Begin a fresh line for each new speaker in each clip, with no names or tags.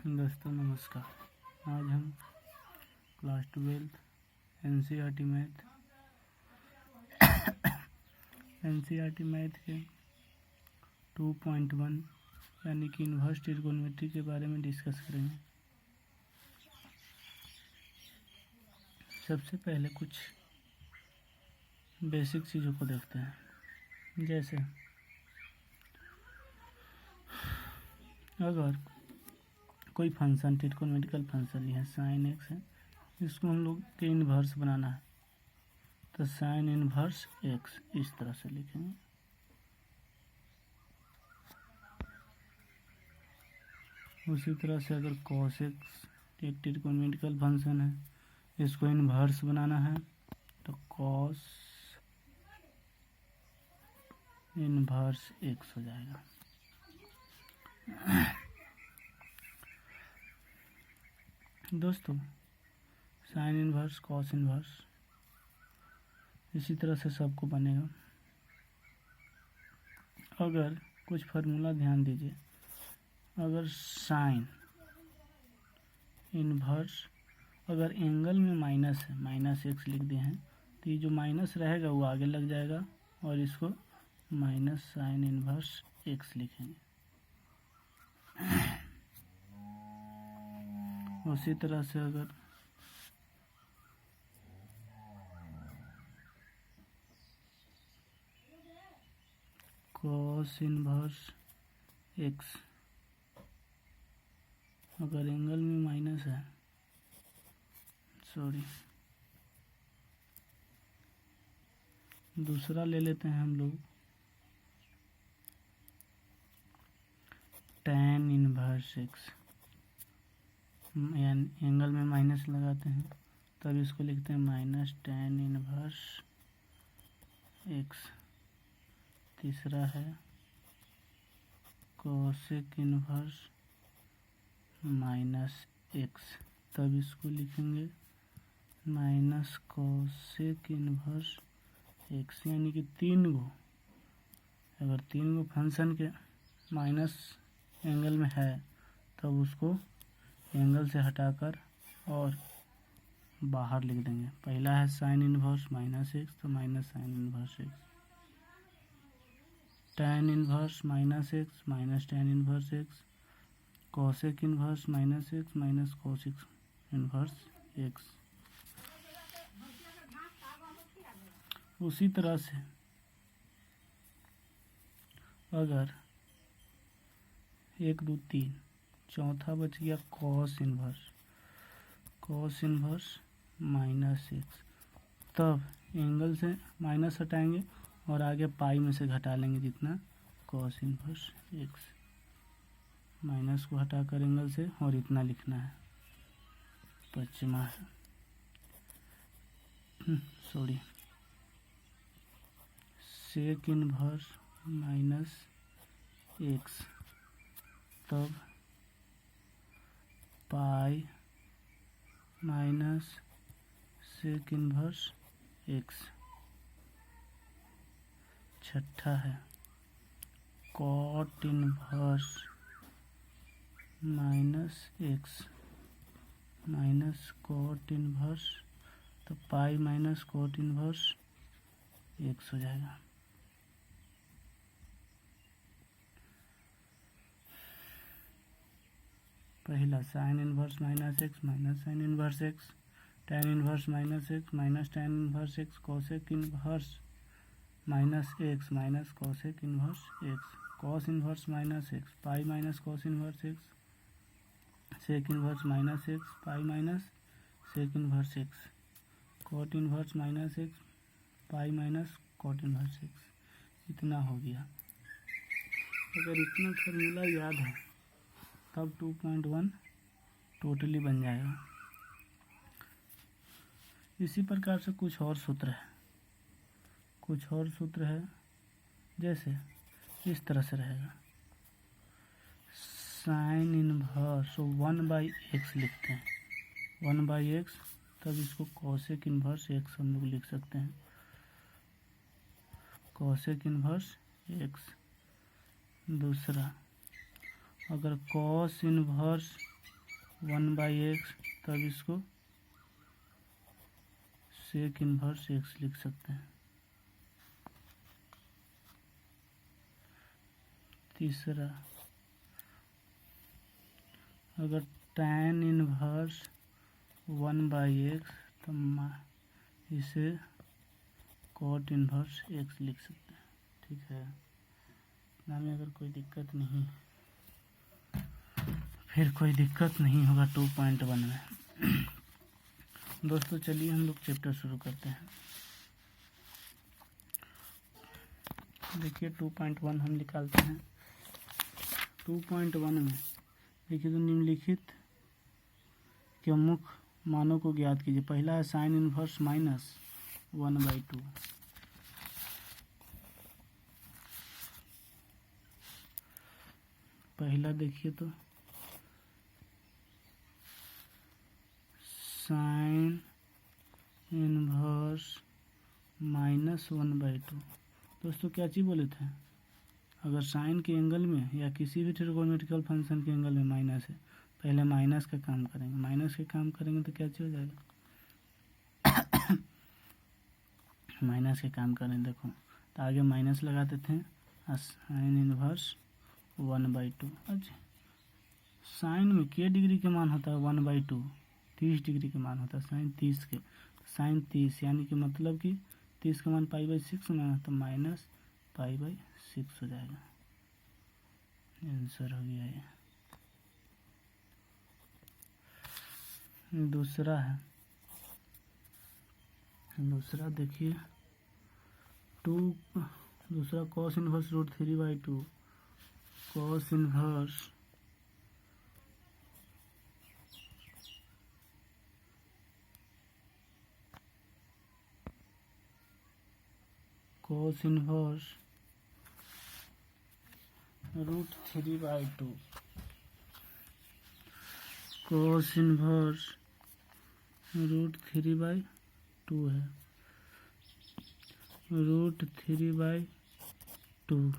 दोस्तों नमस्कार। आज हम क्लास 12 एनसीईआरटी मैथ के 2.1 यानी कि इन्वर्स ट्रिगोनोमेट्री के बारे में डिस्कस करेंगे। सबसे पहले कुछ बेसिक चीज़ों को देखते हैं। जैसे अगर कोई फंक्शन ट्रिगोनोमेट्रिकल फंक्शन है साइन एक्स है, इसको हम लोग के इन्वर्स बनाना है तो साइन इन्वर्स एक्स इस तरह से लिखेंगे। उसी तरह से अगर कॉस एक्स एक ट्रिगोनोमेट्रिकल फंक्शन है, इसको इन्वर्स बनाना है तो कॉस इन्वर्स एक्स हो जाएगा। दोस्तों साइन इन्वर्स कॉस इन्वर्स इसी तरह से सबको बनेगा। अगर कुछ फार्मूला ध्यान दीजिए, अगर साइन इन्वर्स अगर एंगल में माइनस है, माइनस एक्स लिख दिए हैं तो ये जो माइनस रहेगा वो आगे लग जाएगा और इसको माइनस साइन इन्वर्स एक्स लिखेंगे। उसी तरह से अगर कॉस इन्वर्स एक्स अगर एंगल में माइनस है, दूसरा ले लेते हैं हम लोग tan इन्वर्स एक्स, एंगल में माइनस लगाते हैं तब इसको लिखते हैं माइनस tan इन्वर्स एक्स। तीसरा है कोसेक इन्वर्स माइनस एक्स, तब इसको लिखेंगे माइनस कोसेक इन्वर्स एक्स। यानी कि अगर तीन गो फंक्शन के माइनस एंगल में है तब उसको एंगल से हटाकर और बाहर लिख देंगे। पहला है साइन इन्वर्स माइनस एक्स तो minus sine inverse X, tan inverse minus X minus tan inverse X, cosec inverse minus X minus cosec inverse x. उसी तरह से अगर 1 2 3 चौथा बच गया कॉस इन्वर्स माइनस एक्स, तब एंगल से माइनस हटाएंगे और आगे पाई में से घटा लेंगे जितना कॉस इन्वर्स एक्स। माइनस को हटाकर एंगल से और इतना लिखना है। पश्चिमा सेक इन्वर्स माइनस एक्स, तब pi minus sec inverse X. छठा है cot inverse minus X minus cot inverse, तो pi minus cot inverse X हो जाएगा। पहला sine inverse minus X minus sine inverse X, tan inverse minus X minus tan inverse X, cosec inverse minus X minus cosec inverse X, cos inverse minus x pi minus cos inverse X, sec inverse minus x pi minus sec inverse x, cot inverse minus x pi minus cot inverse x. इतना हो गया। अगर इतना formula याद है तब 2.1 totally बन जाएगा। इसी प्रकार से कुछ और सूत्र है जैसे इस तरह से रहेगा साइन इन्वर्स 1/x लिखते हैं 1/x, तब इसको कोसेक इन्वर्स एक्स हम लोग लिख सकते हैं कोसेक इन्वर्स एक्स। दूसरा अगर कॉस इन्वर्स 1/x, तब इसको सेक इन्वर्स x लिख सकते हैं। तीसरा, अगर tan इन्वर्स 1/x तो इसे cot इन्वर्स x लिख सकते हैं। ठीक है, ना में अगर कोई दिक्कत नहीं, फिर कोई दिक्कत नहीं होगा 2.1 में। दोस्तों चलिए हम लोग चैप्टर शुरू करते हैं। देखिए 2.1 हम निकालते हैं। 2.1 में देखिए तो निम्नलिखित के मुख्य मानों को ज्ञात कीजिए। पहला है साइन इनवर्स -1/2। पहला देखिए तो साइन इनवर्स -1/2। दोस्तों क्या चीज़ बोले थे, अगर साइन के एंगल में या किसी भी ट्रिगोनोमेट्रिकल फंक्शन के एंगल में माइनस है, पहले माइनस का काम करेंगे। माइनस का काम करेंगे तो क्या चीज़ हो जाएगा, माइनस के काम करें देखो तो आगे माइनस लगा देते हैं, साइन इनवर्स 1/2। अच्छा, साइन में के डिग्री के मान होता है 1/2, 30 डिग्री के मान होता है साइन 30 के। साइन 30 यानी कि मतलब कि 30 का मान π/6 में, तो -π/6 हो जाएगा। आंसर हो गया ये। दूसरा है, दूसरा देखिए दूसरा cos inverse √3/2। cos inverse √3/2। cos inverse √3/2 है, √3/2।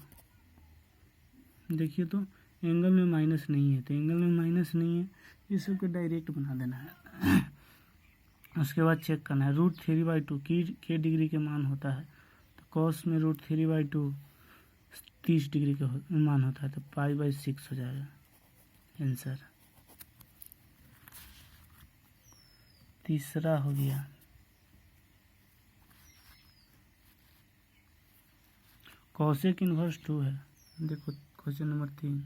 देखिए तो एंगल में माइनस नहीं है, तो एंगल में माइनस नहीं है, इस सबको डायरेक्ट बना देना है। उसके बाद चेक करना है √3/2 के डिग्री के मान होता है, तो cos में √3/2 30 डिग्री का मान होता है, तो π/6 हो जाएगा आंसर। तीसरा हो गया cosec इनवर्स 2 है। देखो क्वेश्चन नंबर 3,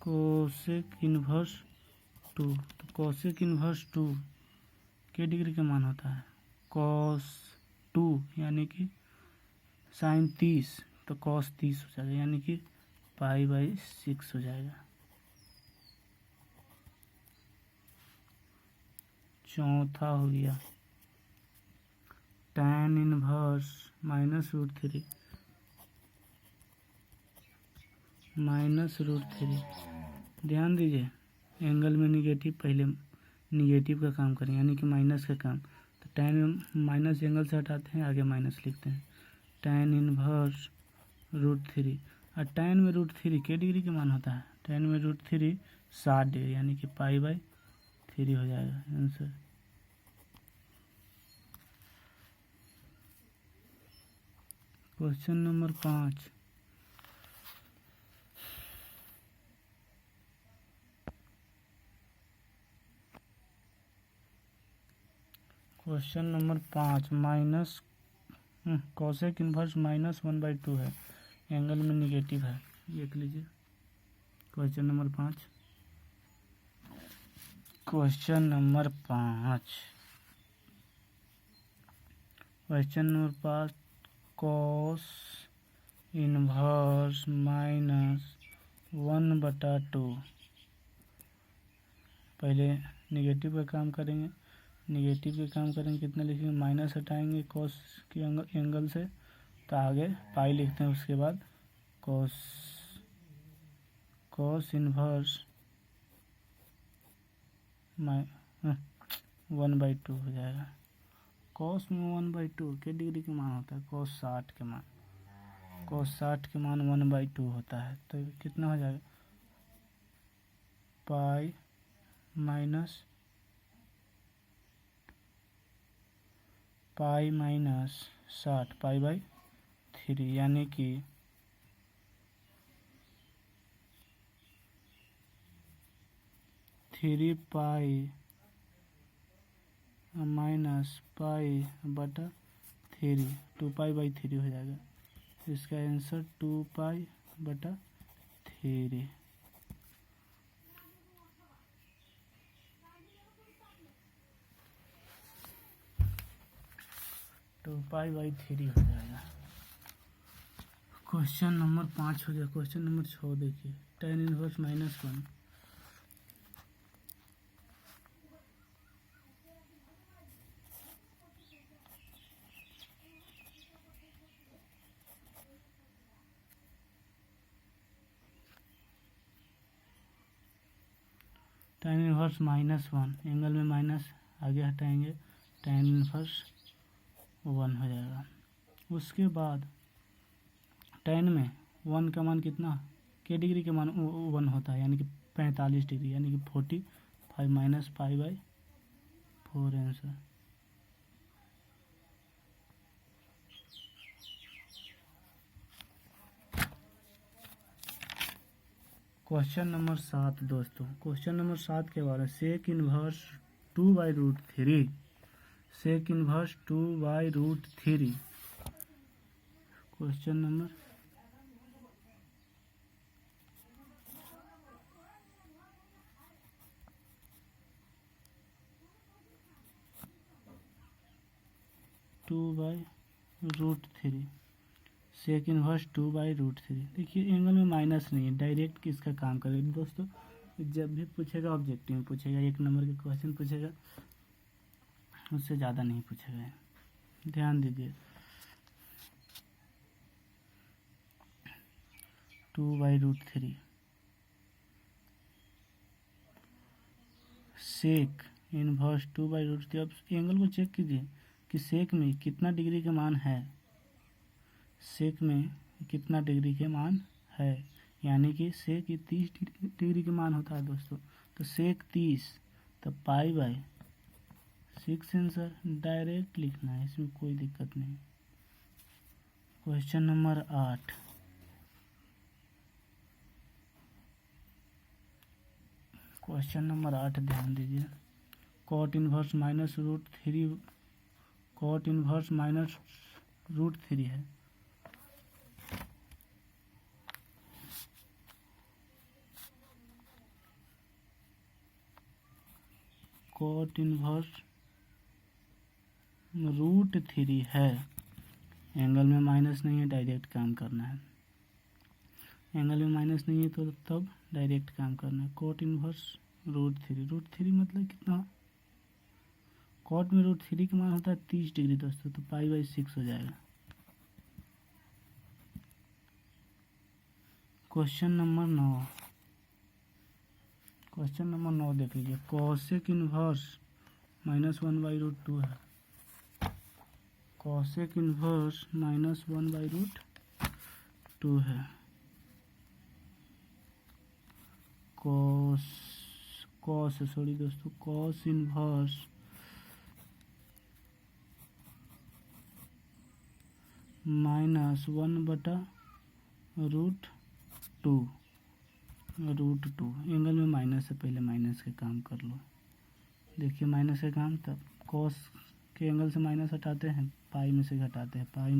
cosec इनवर्स 2, तो cosec इनवर्स 2 के डिग्री का मान होता है cos 2 यानी कि साइन 30, तो cos 30 हो जाएगा, यानी कि π/6 हो जाएगा। चौथा हो गया tan इनवर्स -√3। ध्यान दीजिए एंगल में निगेटिव, पहले निगेटिव का काम करें यानी कि माइनस का काम, तो tan माइनस एंगल से हटाते हैं, आगे माइनस लिखते हैं। tan इनवर्स √3, और tan में √3 के डिग्री के मान होता है, tan में √3 60 डिग्री यानी कि π/3 हो जाएगा answer. Question number 5, question number 5 cosec inverse -1/2 है, एंगल में निगेटिव है, देख लीजिए। Question number 5 question number 5 cos inverse -1/2। पहले निगेटिव का काम करेंगे, कितना लिखेंगे, माइनस हटाएंगे cos के एंगल से, तो आगे पाई लिखते हैं। उसके बाद cos इनवर्स 1/2 हो जाएगा। cos में 1/2 के डिग्री के मान होता है cos 60 के मान, 1/2 होता है, तो कितना हो जाएगा पाई माइनस 60 पाई/3 यानी कि 3 पाई माइनस पाई/3 2 पाई/3 हो जाएगा। इसका आंसर 2 पाई/3 2 पाई/3 हो जाएगा। क्वेश्चन नंबर 5 हो गया। क्वेश्चन नंबर 6 देखिए, tan inverse -1 tan inverse -1 angle में माइनस आगे हटाएंगे, tan इनवर्स 1 हो जाएगा। उसके बाद tan में 1 का मान कितना, के डिग्री के मान 1 होता है, यानी कि 45 डिग्री, यानी कि 45 माइनस पाई/4 आंसर। क्वेश्चन नंबर 7 दोस्तों, क्वेश्चन नंबर 7 के बारे में sec inverse 2/√3 sec inverse 2/√3 question number 2/√3 sec inverse 2/√3। देखिए एंगल में माइनस नहीं है, डायरेक्ट किसका काम करेगा दोस्तों। जब भी पूछेगा ऑब्जेक्टिव में पूछेगा, 1 नंबर के क्वेश्चन पूछेगा, उससे ज़्यादा नहीं पूछेगा, ध्यान दीजिए। 2/√3 सेक इनवर्स 2/√3। अब एंगल को चेक कीजिए कि सेक में कितना डिग्री का मान है, सेक में कितना डिग्री के मान है, यानी कि सेक 30 डिग्री के मान होता है दोस्तों। तो सेक 30, तो पाई/6 आंसर डायरेक्ट लिखना है, इसमें कोई दिक्कत नहीं। क्वेश्चन नंबर 8, क्वेश्चन नंबर 8 ध्यान दीजिए। कॉट इनवर्स -√3 कॉट इनवर्स -√3 है। कॉट इनवर्स √3 है, एंगल में माइनस नहीं है, डायरेक्ट काम करना है। एंगल में माइनस नहीं है तो तब डायरेक्ट काम करना है। कॉट इनवर्स √3 मतलब कितना, कॉट में √3 का मान होता है 30 डिग्री दोस्तों, तो पाई/6 हो जाएगा। क्वेश्चन नंबर 9, क्वेश्चन नंबर 9 देख लीजिए। कॉसेक इनवर्स -1/√2 है। कॉसेक इनवर्स -1/√2 है। कॉस इनवर्स -1/√2 एंगल में माइनस है, पहले माइनस के काम कर लो। देखिए माइनस का काम, तब कॉस के एंगल से माइनस हटाते हैं, पाई में से घटाते हैं, पाई -